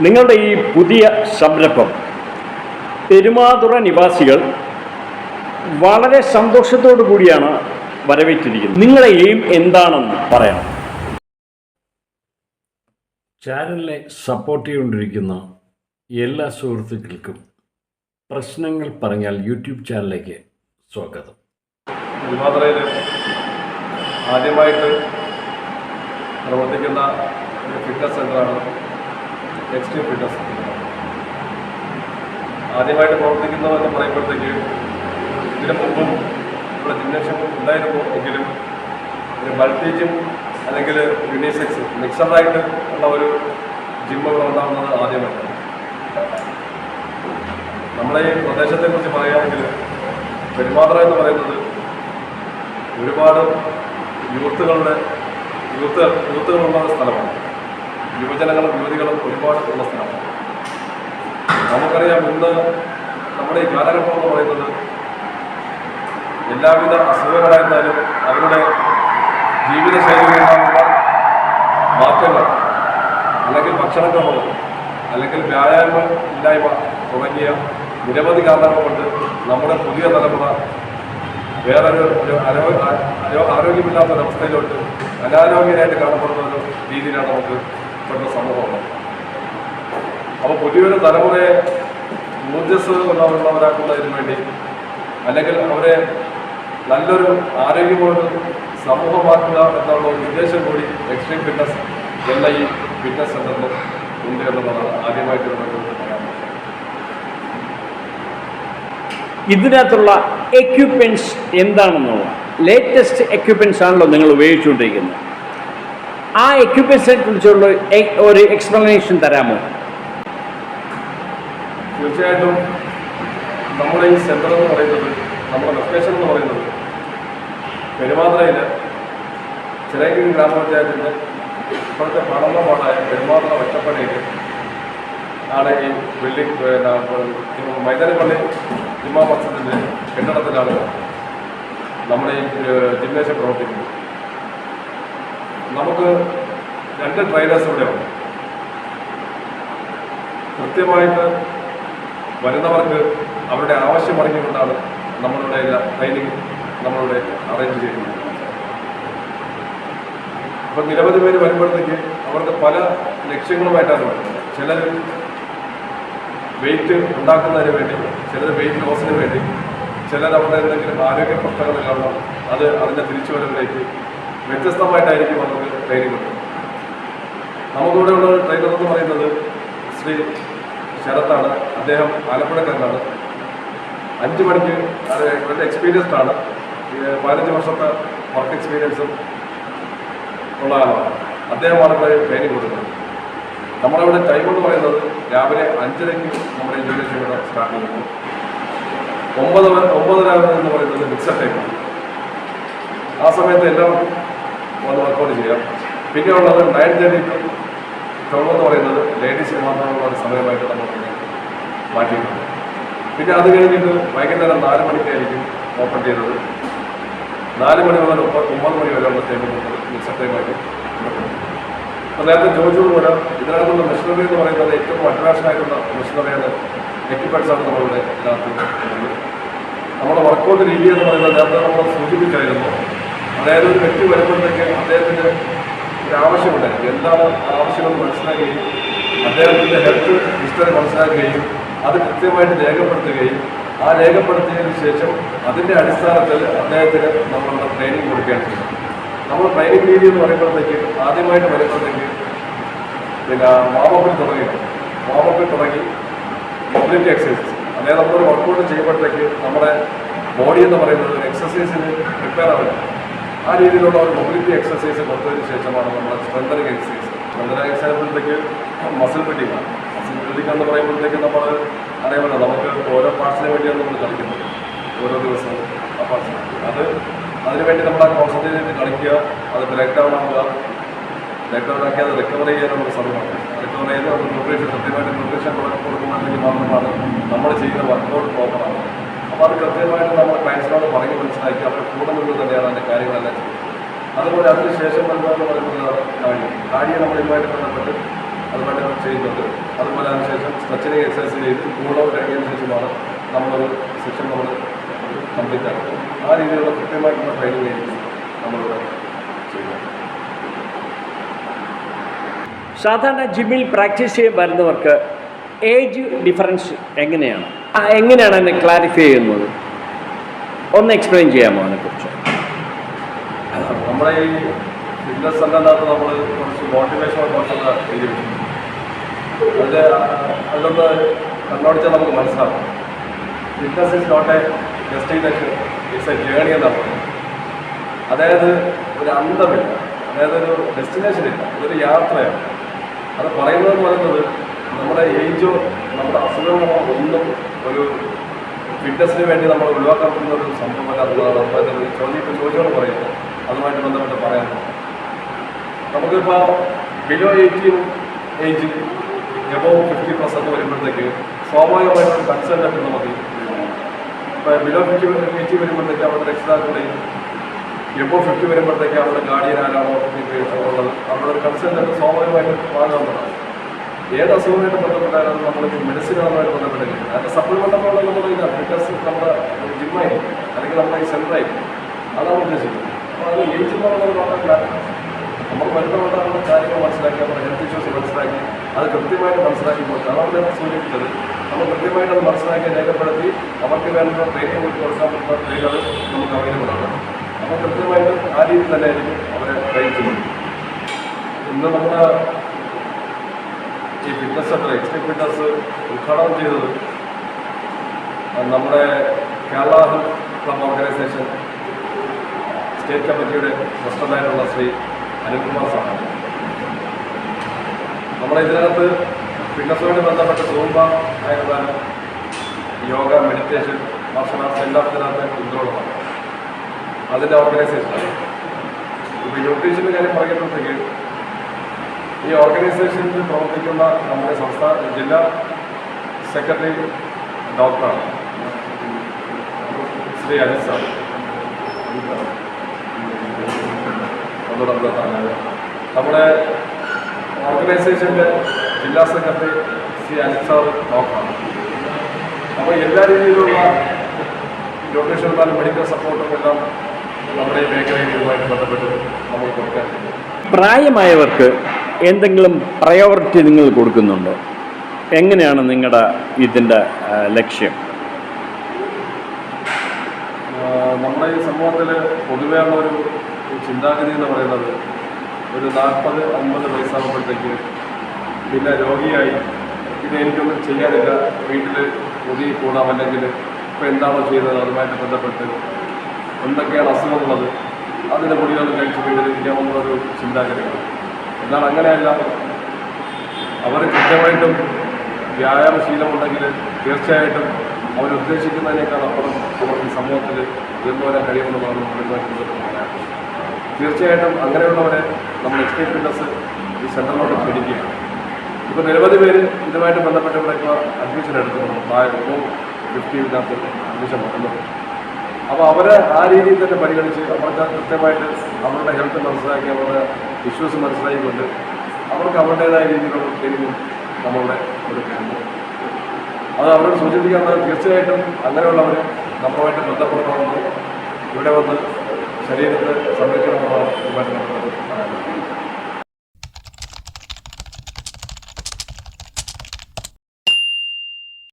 നിങ്ങളുടെ ഈ പുതിയ സംരംഭം പെരുമാതുറ നിവാസികൾ വളരെ സന്തോഷത്തോടു കൂടിയാണ് വരവേറ്റിരിക്കുന്നത്. നിങ്ങളുടെ എയിം എന്താണെന്ന് പറയണം. ചാനലിനെ സപ്പോർട്ട് ചെയ്തുകൊണ്ടിരിക്കുന്ന എല്ലാ സുഹൃത്തുക്കൾക്കും പ്രശ്നങ്ങൾ പറഞ്ഞാൽ യൂട്യൂബ് ചാനലിലേക്ക് സ്വാഗതം. പെരുമാതുറയിൽ ആദ്യമായിട്ട് പ്രവർത്തിക്കുന്ന ഒരു ഫിറ്റ്നസ് സെൻ്ററാണ് എക്സ്ട്രീം ഫിറ്റ്നസ്. ആദ്യമായിട്ട് പ്രവർത്തിക്കുന്നതെന്ന് പറയുമ്പോഴത്തേക്ക് ഇതിനു മുമ്പും ഇവിടെ ജിംനേഷ്യം ഉണ്ടായിരുന്നു എങ്കിലും ഒരു മൾട്ടി ജിം അല്ലെങ്കിൽ യൂണിസെക്സ് മിക്സഡായിട്ട് ഉള്ള ഒരു ജിമ്മുകൾ ഉണ്ടാകുന്നത് ആദ്യമായിട്ടാണ്. നമ്മളെ ഈ പ്രദേശത്തെക്കുറിച്ച് പറയുകയാണെങ്കിൽ പെരുമാതുറ എന്ന് പറയുന്നത് ഒരുപാട് യൂത്തുകളുള്ള സ്ഥലമാണ്. യുവജനങ്ങളും യുവതികളും ഒരുപാട് ഉള്ള സ്ഥലമാണ്. നമുക്കറിയാം, ഇന്ന് നമ്മുടെ ഈ കാലഘട്ടം എന്ന് പറയുന്നത് എല്ലാവിധ അസുഖങ്ങളായിരുന്നാലും അവരുടെ ജീവിതശൈലിയിലുണ്ടാകുന്ന മാറ്റങ്ങൾ, അല്ലെങ്കിൽ ഭക്ഷണക്രമങ്ങൾ, അല്ലെങ്കിൽ വ്യായാമം ഇല്ലായ്മ തുടങ്ങിയ നിരവധി കാരണങ്ങൾ കൊണ്ട് നമ്മുടെ പുതിയ തലമുറ വേറൊരു ആരോഗ്യമില്ലാത്തൊരവസ്ഥയിലോട്ട് അനാരോഗ്യനായിട്ട് കാണപ്പെടുന്ന ഒരു രീതിയിലാണ് നമുക്ക് ഇപ്പോഴത്തെ സമൂഹമുള്ളത്. അപ്പോൾ പുതിയൊരു തലമുറയെ ഊർജ്ജസ്വലരാക്കുന്നതിന് വേണ്ടി, അല്ലെങ്കിൽ അവരെ നല്ലൊരു ആരോഗ്യമുള്ളൊരു സമൂഹമാക്കുക എന്നുള്ള ഒരു ഉദ്ദേശം കൂടി എക്സ്ട്രീം ഫിറ്റ്നസ് എന്ന ഈ ഫിറ്റ്നസ് സെൻ്ററിൽ ഉണ്ട് എന്നുള്ളതാണ് ആദ്യമായിട്ട് നമുക്ക് പറയാൻ. ഇതിനകത്തുള്ള എക്യുപ്മെൻറ്റ്സ് എന്താണെന്നുള്ള ലേറ്റസ്റ്റ് എക്യുപ്മെൻറ്റ്സ് ആണല്ലോ നിങ്ങൾ ഉപയോഗിച്ചുകൊണ്ടിരിക്കുന്നത്. ആ എക്യുപ്മെൻറ്റ്സിനെ കുറിച്ചുള്ള ഒരു എക്സ്പ്ലനേഷൻ തരാമോ? തീർച്ചയായിട്ടും. നമ്മുടെ ഈ സെൻ്റർ എന്ന് പറയുന്നത്, നമ്മുടെ ലൊക്കേഷൻ എന്ന് പറയുന്നത് പെരുമാതുറയിൽ ചിറയൻകീഴ് ഗ്രാമപഞ്ചായത്തിൻ്റെ ഇപ്പോഴത്തെ പഠന വാർഡായ പെരുമാതുറ ഒറ്റപ്പള്ളിയിൽ ആണ് ഈ ബിൽഡിംഗ്. മൈതാനപ്പള്ളി ജുമാ മസ്ജിദിൻ്റെ കെട്ടിടത്തിലാണ് നമ്മുടെ ഈ ജിംനേഷ്യം പ്രവർത്തിക്കുന്നത്. നമുക്ക് 2 ട്രെയിനേഴ്സ് ഇവിടെ ഉണ്ട്. കൃത്യമായിട്ട് വരുന്നവർക്ക് അവരുടെ ആവശ്യം അറിഞ്ഞുകൊണ്ടാണ് നമ്മളുടെ ട്രെയിനിങ് നമ്മളിവിടെ അറേഞ്ച് ചെയ്യുന്നത്. അപ്പം നിരവധി പേര് വരുമ്പോഴത്തേക്ക് അവർക്ക് പല ലക്ഷ്യങ്ങളുമായിട്ടാണ് വരുന്നത്. ചിലർ വെയിറ്റ് ഉണ്ടാക്കുന്നതിന് വേണ്ടി, ചിലർ വെയിറ്റ് ലോസിന് വേണ്ടി, ചിലർ അവരുടെ എന്തെങ്കിലും ആരോഗ്യ പ്രശ്നങ്ങൾ കാരണം അതിൻ്റെ തിരിച്ചുവരവിലേക്ക് വ്യത്യസ്തമായിട്ടായിരിക്കും നമുക്ക് ട്രെയിനിങ് ഉണ്ട്. നമുക്കിവിടെയുള്ള ട്രെയിനർ എന്ന് പറയുന്നത് ശ്രീ ശരത്താണ്. അദ്ദേഹം ആലപ്പുഴക്കാരനാണ്. 5 മണിക്ക് വളരെ എക്സ്പീരിയൻസ്ഡ് ആണ്. 15 വർഷത്തെ വർക്ക് എക്സ്പീരിയൻസും ഉള്ള ആളാണ്. അദ്ദേഹമാണ് ഇവിടെ ട്രെയിനിങ് കൊടുക്കുന്നത്. നമ്മളിവിടെ ടൈം എന്ന് പറയുന്നത് രാവിലെ 5:30 നമ്മുടെ ജിംനേഷ്യം ഇവിടെ സ്റ്റാർട്ട് ചെയ്യുന്നു. 9:30 എന്ന് പറയുന്നത് മിക്സഡ് ടൈമാണ്. ആ സമയത്ത് എല്ലാവർക്കും വന്ന് വർക്കൗട്ട് ചെയ്യാം. പിന്നെ ഉള്ളത് 9:30 to 12 എന്ന് പറയുന്നത് ലേഡീസിന് മാത്രമുള്ള ഒരു സമയമായിട്ട് നമ്മൾ മാറ്റിയിട്ടുണ്ട്. പിന്നെ അത് കഴിഞ്ഞിട്ട് വൈകുന്നേരം 4 മണിക്കായിരിക്കും ഓപ്പൺ ചെയ്തത്. 4 മണി മുതൽ 9 മണി വരെയുള്ള ടൈമിൽ മിക്സഡ് ടൈമായിട്ട്. അപ്പോൾ നേരത്തെ ചോദിച്ചതുപോലെ ഇതിനകത്തുള്ള മെഷീനറി എന്ന് പറയുന്നത് ഏറ്റവും അഡ്വാൻസ്ഡ് ആയിട്ടുള്ള മെഷീനറിയാണ്, എക്യുപ്മെൻറ്റ്സാണ് നമ്മളുടെ ഇതിനകത്ത് ഉള്ളത്. നമ്മുടെ വർക്കൗട്ട് രീതി എന്ന് പറയുന്നത് നേരത്തെ നമ്മൾ സൂചിപ്പിച്ചായിരുന്നു. അതായത് ഒരു വ്യക്തി വരുമ്പോഴത്തേക്ക് അദ്ദേഹത്തിന് ഒരു ആവശ്യമുണ്ടായിരിക്കും. എന്താണ് ആവശ്യമെന്ന് മനസ്സിലാക്കുകയും അദ്ദേഹത്തിൻ്റെ ഹെൽത്ത് ഹിസ്റ്ററി മനസ്സിലാക്കുകയും അത് കൃത്യമായിട്ട് രേഖപ്പെടുത്തുകയും ആ രേഖപ്പെടുത്തിയതിനു ശേഷം അതിൻ്റെ അടിസ്ഥാനത്തിൽ അദ്ദേഹത്തിന് നമ്മളുടെ ട്രെയിനിങ് കൊടുക്കുകയാണ് ചെയ്യുന്നത്. നമ്മൾ ട്രെയിനിങ് രീതി എന്ന് പറയുമ്പോഴത്തേക്ക് ആദ്യമായിട്ട് വരുമ്പോഴത്തേക്ക് പിന്നെ വാമപ്പിൽ തുടങ്ങി മൊബിലിറ്റി എക്സസൈസസ്, അതായത് നമ്മളൊരു വർക്കൗട്ട് ചെയ്യുമ്പോഴത്തേക്ക് നമ്മുടെ ബോഡി എന്ന് പറയുന്നത് ഒരു എക്സസൈസിന് പ്രിപ്പയർ ആവില്ല. ആ രീതിയിലുള്ള ഒരു മൊബിലിറ്റി എക്സസൈസ് കൊടുത്തതിന് ശേഷമാണ് നമ്മുടെ സ്ട്രെങ്തനിങ് എക്സസൈസ്. സ്ട്രെങ്തനിങ് എക്സസൈസിലേക്ക് മസിൽ ബിൽഡിംഗ് ആണ്. മസിൽ ബിൽഡിംഗ് എന്ന് പറയുമ്പോഴത്തേക്ക് നമ്മൾ അതേപോലെ നമുക്ക് ഓരോ പാർട്സിന് വേണ്ടിയാണ് നമ്മൾ കളിക്കുന്നത്. ഓരോ ദിവസവും ആ പാർട്സിന് അതിനുവേണ്ടി നമ്മൾ ആ കോൺസെൻട്രേറ്റ് ചെയ്ത് കളിക്കുക. അത് ബ്രേക്ക് ഡൗൺ ആക്കി അത് റിക്കവർ ചെയ്യാൻ നമുക്ക് സമയമാണ്. റിക്കവർ ചെയ്ത് നമുക്ക് ന്യൂട്രീഷൻ കൃത്യമായിട്ട് ന്യൂട്രീഷൻ കൊടുക്കുന്നതിന് മാത്രമാണ് നമ്മൾ ചെയ്യുന്ന വർക്കൗട്ട് പ്രോപ്പറാണ്. അപ്പോൾ അത് കൃത്യമായിട്ട് നമ്മൾ ക്ലയൻസിനോട് പറഞ്ഞ് മനസ്സിലാക്കി അവരുടെ കൂടെ നിന്ന് തന്നെയാണ് അതിൻ്റെ കാര്യങ്ങളെല്ലാം ചെയ്യുന്നത്. അതുപോലെ അതിനുശേഷം എന്താണെന്ന് പറയുന്നത് കാര്യം നമ്മൾ ഇതുമായിട്ട് ബന്ധപ്പെട്ട് അതുമായിട്ട് ചെയ്യുന്നുണ്ട്. അതുപോലെ അതിനുശേഷം സ്ട്രെച്ചിങ് എക്സസൈസ് ചെയ്ത് കൂളൗട്ട് ഇറങ്ങിയതിനു ശേഷമാണ് നമ്മളൊരു സെഷൻ നമ്മൾ കംപ്ലീറ്റ് ആക്കുന്നത്. ആ രീതിയിലുള്ള കൃത്യമായിട്ടുള്ള ട്രെയിനിങ് ആയിരിക്കും നമ്മളിവിടെ ചെയ്യുന്നത്. സാധാരണ ജിമ്മിൽ പ്രാക്ടീസ് ചെയ്യാൻ വരുന്നവർക്ക് ഏജ് ഡിഫറൻസ് എങ്ങനെയാണ് എന്നെ ക്ലാരിഫൈ ചെയ്യുന്നത്? ഒന്ന് എക്സ്പ്ലെയിൻ ചെയ്യാമോ അതിനെക്കുറിച്ച്? നമ്മുടെ ഈ ഫിറ്റ്നസ് സെൻ്ററിനകത്ത് നമ്മൾ കുറച്ച് മോട്ടിവേഷണൽ കുറച്ചുള്ള രീതി അതിലൊന്ന് കണ്ണോടിച്ചാൽ നമുക്ക് മനസ്സിലാവും. Fitness is not a destination, it's a journey എന്നാണ് പറയുന്നത്. അതായത് ഒരു അന്തമില്ല, അതായത് ഒരു ഡെസ്റ്റിനേഷൻ ഇല്ല, ഇതൊരു യാത്രയാണ്. അത് പറയുന്നതെന്ന് പറയുന്നത് നമ്മുടെ ഏജോ നമ്മുടെ അസുഖങ്ങളോ ഒന്നും ഒരു ഫിറ്റ്നസ്സിന് വേണ്ടി നമ്മൾ ഒഴിവാക്കാൻ പറ്റുന്ന ഒരു സംഭവമല്ല എന്നുള്ളതാണ് ചോദ്യങ്ങൾ പറയുന്നത്. അതുമായിട്ട് ബന്ധപ്പെട്ട് പറയാനുള്ളത് നമുക്കിപ്പോൾ ബിലോ 18 ഏജ് എബോവ് 50+ ഒക്കെ വരുമ്പോഴത്തേക്ക് സ്വാഭാവികമായിട്ടൊരു കൺസേൺ നമുക്ക് ഇപ്പോൾ ബിലോ 50 വരുമ്പോഴത്തേക്ക് അവരുടെ രക്ഷിതാക്കളുടെയും എബോവ് 50 വരുമ്പോഴത്തേക്ക് അവരുടെ ഗാർഡിയൻ ആരാണോ ഉള്ളത് അവരുടെ ഒരു കൺസേൺ സ്വാഭാവികമായിട്ടും വാങ്ങാവുന്നതാണ്. ഏത് അസുഖമായിട്ട് ബന്ധപ്പെട്ടാലും നമ്മൾ മെഡിസിനുമായിട്ട് ബന്ധപ്പെട്ടിരിക്കുന്നത് അതിൻ്റെ സപ്ലിമെൻ്റൊക്കെ നമ്മൾ ഇതാണ് ഫിറ്റ്നസ് നമ്മുടെ ജിമ്മായിരിക്കും അല്ലെങ്കിൽ നമ്മുടെ ഈ സെൻ്ററായിരിക്കും, അതാണ് ഉദ്ദേശിക്കുന്നത്. അപ്പോൾ അത് ഏജ് എന്ന് പറയുന്നത് മാത്രമല്ല, നമ്മൾ വരുന്നവരുടെ കാര്യങ്ങൾ മനസ്സിലാക്കി നമ്മുടെ ഹെൽത്ത് ഇഷ്യൂസ് മനസ്സിലാക്കി അത് കൃത്യമായിട്ട് മനസ്സിലാക്കി കൊടുക്കുക. അതാണ് ഞാൻ സൂചിപ്പിച്ചത്. നമ്മൾ കൃത്യമായിട്ട് അത് മനസ്സിലാക്കി രേഖപ്പെടുത്തി അവർക്ക് വേണ്ട ട്രെയിനിങ് കൊടുക്കാൻ പറ്റുന്ന ട്രെയിനർ നമുക്ക് അവൈലബിൾ ആണ്. അപ്പോൾ കൃത്യമായിട്ട് ആ രീതിയിൽ തന്നെ ആയിരിക്കും അവരെ ട്രെയിൻ ചെയ്യുന്നത്. ഇന്ന് നമ്മുടെ ഈ ഫിറ്റ്നസ് സെൻ്റർ എക്സ്ട്രീം ഫിറ്റ്നസ് ഉദ്ഘാടനം ചെയ്തത് നമ്മുടെ Kerala health club organisation state കമ്മിറ്റിയുടെ പ്രസിഡന്റായിട്ടുള്ള ശ്രീ അനിൽകുമാർ സാറാണ്. നമ്മുടെ ഇതിനകത്ത് ഫിറ്റ്നസുമായിട്ട് ബന്ധപ്പെട്ട് സൂംബ ആയിരുന്നാലും യോഗ, മെഡിറ്റേഷൻ, മാർഷൽ ആർട്സ് എല്ലാം ഇതിനകത്ത് ഇൻക്ലൂഡാണ്. അതിൻ്റെ ഓർഗനൈസേഷനാണ്. ഇപ്പോൾ ന്യൂട്രീഷൻ്റെ കാര്യം പറയുമ്പോഴത്തേക്ക് ഈ ഓർഗനൈസേഷനിൽ പ്രവർത്തിക്കുന്ന നമ്മുടെ സംസ്ഥാന ജില്ലാ സെക്രട്ടറി ഡോക്ടറാണ് ശ്രീ അനിൽ സാർ. നമ്മുടെ ഓർഗനൈസേഷൻ്റെ ജില്ലാ സെക്രട്ടറി ശ്രീ അനിൽ സാർ ഡോക്ടറാണ്. അപ്പോൾ എല്ലാ രീതിയിലുള്ള ന്യൂട്രീഷൻ മെഡിക്കൽ സപ്പോർട്ടും എല്ലാം നമ്മുടെ ഈ മേഖലയുമായിട്ട് ബന്ധപ്പെട്ട് നമ്മൾ കൊടുക്കാൻ. പ്രായമായവർക്ക് എന്തെങ്കിലും പ്രയോറിറ്റി നിങ്ങൾ കൊടുക്കുന്നുണ്ടോ? എങ്ങനെയാണ് നിങ്ങളുടെ ഇതിൻ്റെ ലക്ഷ്യം? നമ്മുടെ ഈ സമൂഹത്തിൽ പൊതുവെയുള്ള ഒരു ചിന്താഗതി എന്ന് പറയുന്നത് ഒരു 40-50 വയസ്സാകുമ്പോഴത്തേക്ക് പിന്നെ രോഗിയായി പിന്നെ എനിക്കൊന്നും ചെയ്യാനില്ല, വീട്ടിൽ ഒതുങ്ങി കൂടാം, അല്ലെങ്കിൽ ഇപ്പോൾ എന്താണോ ചെയ്തത് അതുമായിട്ട് ബന്ധപ്പെട്ട് എന്തൊക്കെയാണ് അസുഖമുള്ളത് അതിൻ്റെ പൊടികൾ കഴിച്ച് വീട്ടിലിരിക്കാമെന്നൊരു ചിന്താഗതിയാണ്. എന്നാൽ അങ്ങനെയല്ല, അവർ കൃത്യമായിട്ടും വ്യായാമശീലമുണ്ടെങ്കിൽ തീർച്ചയായിട്ടും അവരുദ്ദേശിക്കുന്നതിനേക്കാൾ അപ്പുറം അവർക്ക് സമൂഹത്തിൽ ഉയർന്നു വരാൻ കഴിയുമെന്നുള്ളതാണ് നമ്മളുമായിട്ട് പറയാം. തീർച്ചയായിട്ടും അങ്ങനെയുള്ളവരെ നമ്മൾ എക്സ്ട്രീം ഫിറ്റ്നസ് ഈ സെൻ്ററിലോട്ട് ക്ഷണിക്കുകയാണ്. ഇപ്പോൾ നിരവധി പേര് ഇതുമായിട്ട് ബന്ധപ്പെട്ട് ഇവിടെ ഇപ്പോൾ അഡ്മിഷൻ എടുക്കുന്നു. 50-നകത്ത് അഡ്മിഷൻ വന്നത്. അപ്പോൾ അവരെ ആ രീതിയിൽ തന്നെ പരിഗണിച്ച് അവർക്ക് കൃത്യമായിട്ട് അവരുടെ ഹെൽത്ത് മനസ്സിലാക്കി അവരുടെ ഇഷ്യൂസ് മനസ്സിലാക്കിക്കൊണ്ട് അവർക്ക് അവരുടേതായ രീതിയിലുള്ള ട്രെയിനിങ്ങും നമ്മളുടെ കൊടുക്കുന്നുണ്ട്. അത് അവരോട് സൂചിപ്പിക്കുന്നത് തീർച്ചയായിട്ടും അങ്ങനെയുള്ളവർ നമ്മളുമായിട്ട് ബന്ധപ്പെടണമെന്ന് ഇവിടെ വന്ന് ശരീരത്തെ സംരക്ഷിക്കണമെന്നാണ് ഇതുമായിട്ട് ബന്ധപ്പെട്ട് പറയാനുള്ളത്.